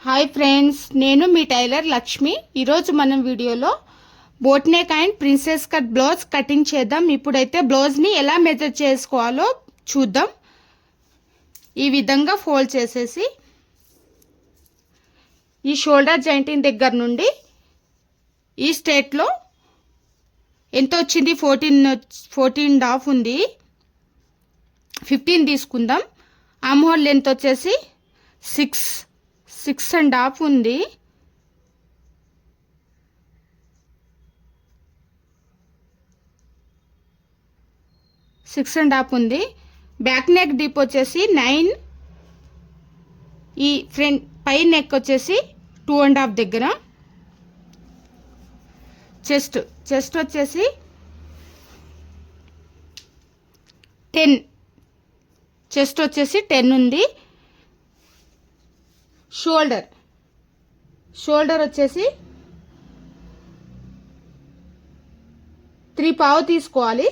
Hi friends, నేను మీ tailor Lakshmi. ఈరోజు మనం వీడియోలో boat neck and princess cut blouse cutting చేద్దాం. ఇప్పుడైతే బ్లౌజ్ని ఎలా మెజర్ చేసుకోవాలో చూద్దాం. ఈ విధంగా ఫోల్డ్ చేసేసి ఈ షోల్డర్ జాయింటింగ్ దగ్గర నుండి ఈ స్ట్రేట్లో ఎంత వచ్చింది, 14.5 ఉంది. 15 తీసుకుందాం. ఆర్మ్ హోల్ లెంత్ వచ్చేసి 6.5 ఉంది. బ్యాక్ నెక్ డీప్ వచ్చేసి 9. ఈ ఫ్రంట్ పై నెక్ వచ్చేసి 2.5 దగ్గర. చెస్ట్ వచ్చేసి 10. చెస్ట్ వచ్చేసి 10 ఉంది. షోల్డర్ వచ్చేసి 3.5 తీసుకోవాలి.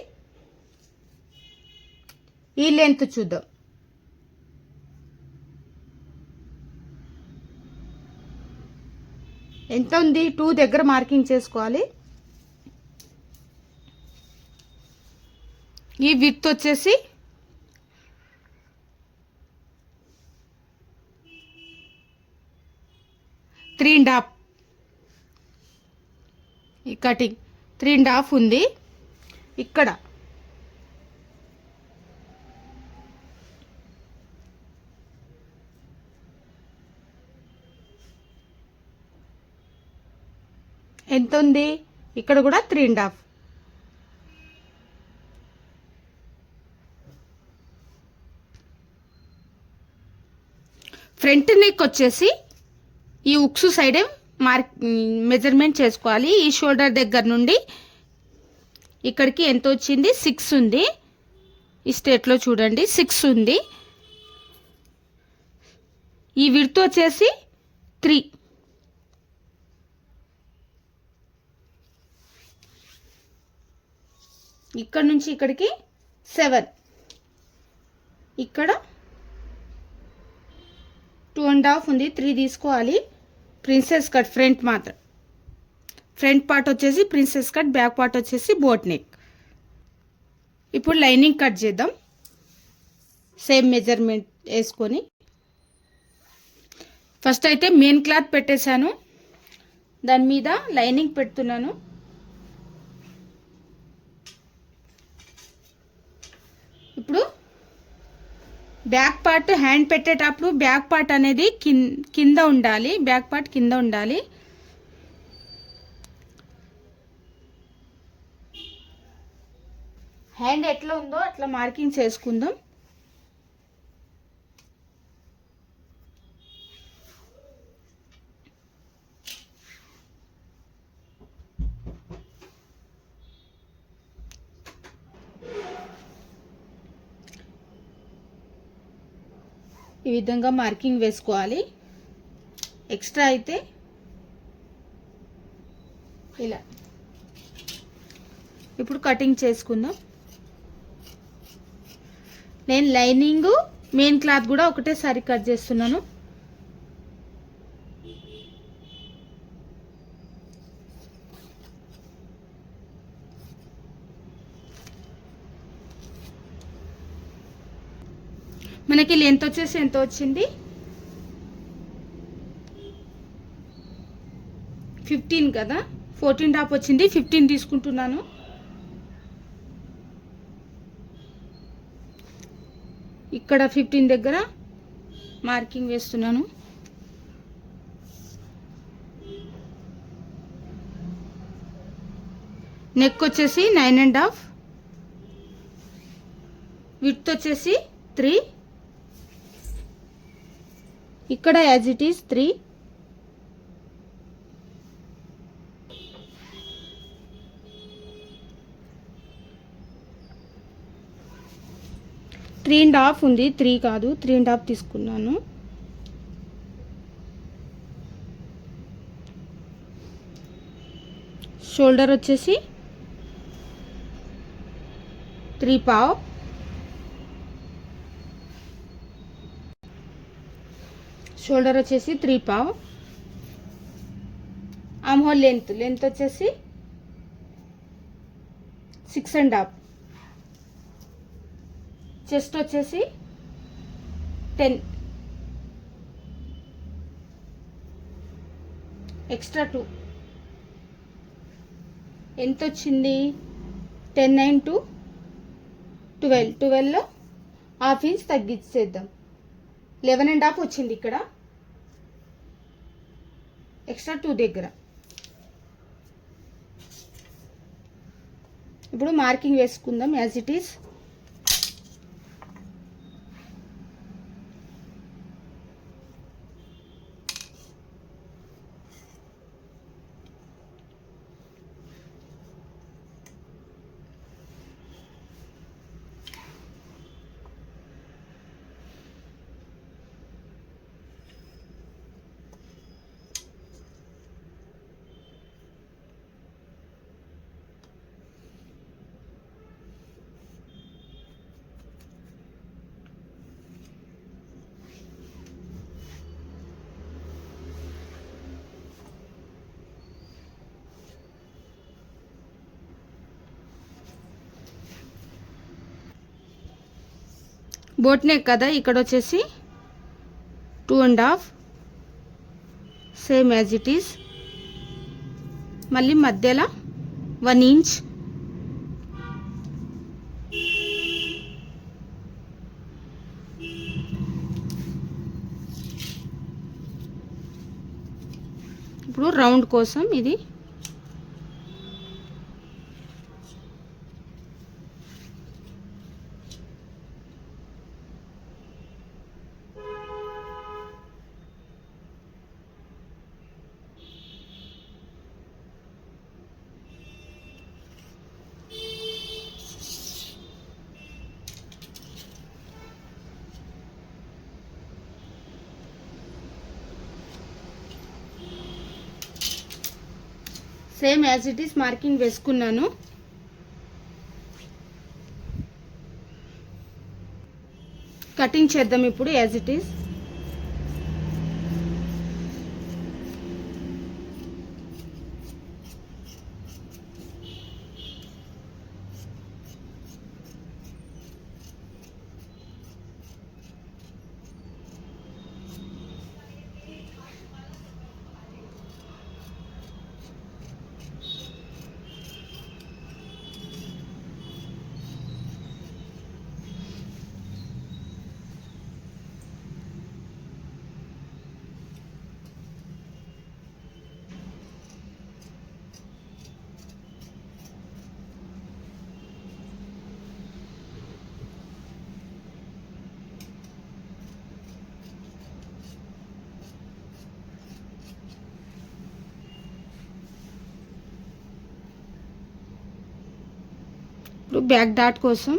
ఈ లెంత్ చూద్దాం. ఎంత ఉంది? 2 దగ్గర మార్కింగ్ చేసుకోవాలి. ఈ విడ్త్ వచ్చేసి 3.5. ఈ కటింగ్ 3.5 ఉంది. ఇక్కడ ఎంత ఉంది? ఇక్కడ కూడా 3.5. ఫ్రంట్ నెక్ వచ్చేసి ఈ ఉక్సు సైడే మెజర్మెంట్ చేసుకోవాలి. ఈ షోల్డర్ దగ్గర నుండి ఇక్కడికి ఎంత వచ్చింది? 6 ఉంది. ఈ స్ట్రేట్లో చూడండి 6 ఉంది. ఈ విడ్త్ వచ్చేసి 3. ఇక్కడ నుంచి ఇక్కడికి 7. ఇక్కడ 2.5 ఉంది. 3 తీసుకోవాలి. ప్రిన్సెస్ కట్ ఫ్రంట్ మాత్రం. ఫ్రంట్ పార్ట్ వచ్చేసి ప్రిన్సెస్ కట్, బ్యాక్ పార్ట్ వచ్చేసి బోట్ నెక్. ఇప్పుడు లైనింగ్ కట్ చేద్దాం. సేమ్ మెజర్మెంట్ వేసుకొని ఫస్ట్ అయితే మెయిన్ క్లాత్ పెట్టేశాను. దాని మీద లైనింగ్ పెడుతున్నాను. ఇప్పుడు బ్యాక్ పార్ట్ హ్యాండ్ పెట్టేటప్పుడు బ్యాక్ పార్ట్ అనేది కింద ఉండాలి. బ్యాక్ పార్ట్ కింద ఉండాలి. హ్యాండ్ ఎట్లా ఉందో అట్లా మార్కింగ్ చేసుకుందాం. ఈ విధంగా మార్కింగ్ వేసుకోవాలి. ఎక్స్ట్రా అయితే ఇలా. ఇప్పుడు కటింగ్ చేసుకుందాం. నేను లైనింగ్ మెయిన్ క్లాత్ కూడా ఒకటేసారి కట్ చేస్తున్నాను. మనకి లెంత్ వచ్చేసి ఎంత వచ్చింది? 15 కదా. 14.5 వచ్చింది. 15 తీసుకుంటున్నాను. ఇక్కడ 15 దగ్గర మార్కింగ్ వేస్తున్నాను. నెక్ వచ్చేసి 9.5. విడ్త్ వచ్చేసి 3. ఇక్కడ as it is 3. Three and half ఉంది. 3 కాదు, 3.5 తీసుకున్నాను. షోల్డర్ వచ్చేసి 3.5. షోల్డర్ వచ్చేసి 3/4, ఆమ్ హోల్ లెంత్ వచ్చేసి 6.5, చెస్ట్ వచ్చేసి 10, ఎక్స్ట్రా 2, ఎంత వచ్చింది 10, 9 to 12, 12లో ½ ఇంచ్ తగ్గించేద్దాం. 11.5 వచ్చింది ఇక్కడ, ఎక్స్ట్రా 2 దగ్గర. ఇప్పుడు మార్కింగ్ వేసుకుందాం as it is. Boat neck కదా, ఇక్కడ వచ్చేసి 2.5, సేమ్ యాజ్ ఇట్ ఈస్. మళ్ళీ మధ్యలో 1 ఇంచ్, ఇప్పుడు రౌండ్ కోసం ఇది same as it is marking వేసుకున్నాను. కటింగ్ చేద్దాం ఇప్పుడు యాజ్ ఇట్ ఈస్. ఇప్పుడు బ్యాక్ డాట్ కోసం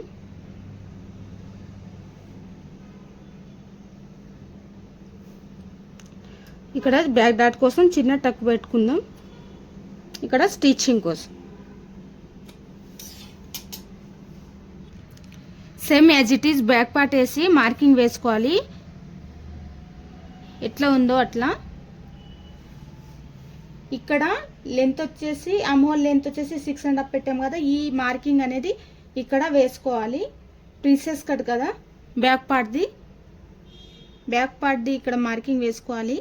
ఇక్కడ బ్యాక్ డాట్ కోసం చిన్న టక్ పెట్టుకుందాం. ఇక్కడ స్టిచ్చింగ్ కోసం same as it is back part వేసి మార్కింగ్ వేసుకోవాలి. ఎట్లా ఉందో అట్లా. ఇక్కడ లెంత్ వచ్చేసి అమోల్ లెంత్ వచ్చేసి 6.5 పెట్టాం కదా, ఈ మార్కింగ్ అనేది ఇక్కడ వేసుకోవాలి. ప్రిన్సెస్ కట్ కదా, బ్యాక్ పార్ట్ది ఇక్కడ మార్కింగ్ వేసుకోవాలి.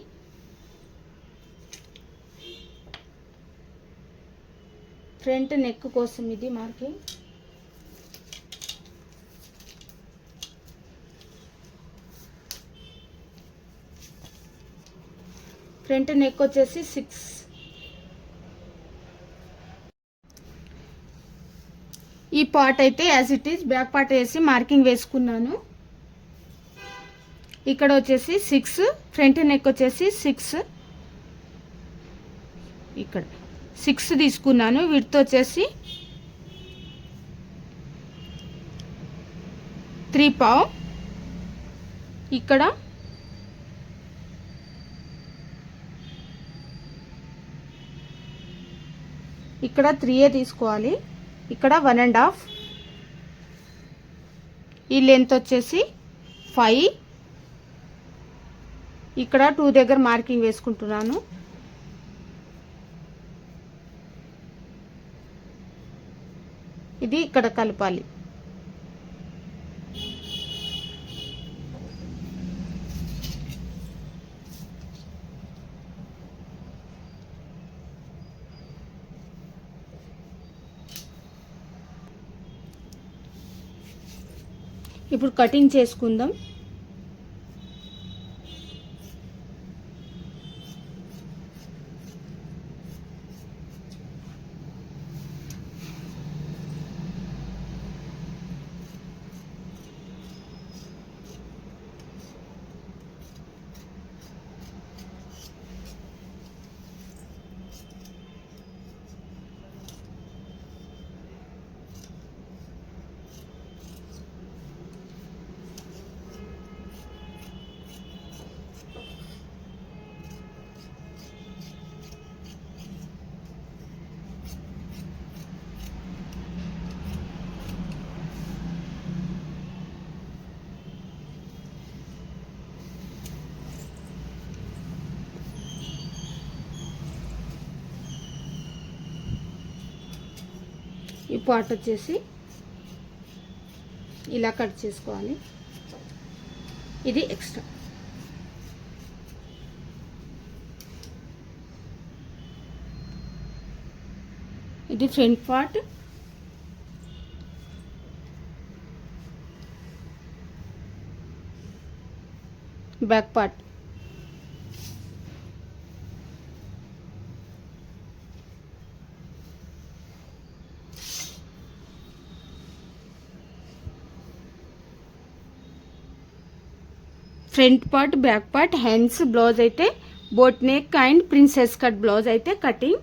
ఫ్రంట్ నెక్ కోసం ఇది మార్కింగ్. ఫ్రంట్ నెక్ వచ్చేసి 6. ఈ పార్ట్ అయితే as it is back part వేసి మార్కింగ్ వేసుకున్నాను. ఇక్కడ వచ్చేసి 6, ఫ్రంట్ నెక్ వచ్చేసి 6, ఇక్కడ 6 తీసుకున్నాను. విడ్త్ వచ్చేసి 3/4. ఇక్కడ ఇక్కడ 3 తీసుకోవాలి. ఇక్కడ 1.5. ఈ లెంత్ వచ్చేసి 5. ఇక్కడ 2 దగ్గర మార్కింగ్ వేసుకుంటున్నాను. ఇది ఇక్కడ కలపాలి. ఇప్పుడు కటింగ్ చేసుకుందాం. ఈ పార్ట్ వచ్చేసి ఇలా కట్ చేసుకోవాలి. ఇది ఎక్స్ట్రా. ఇది front part, back part. Front part, back part, hands, blouse అయితే boat neck and princess cut blouse అయితే కటింగ్.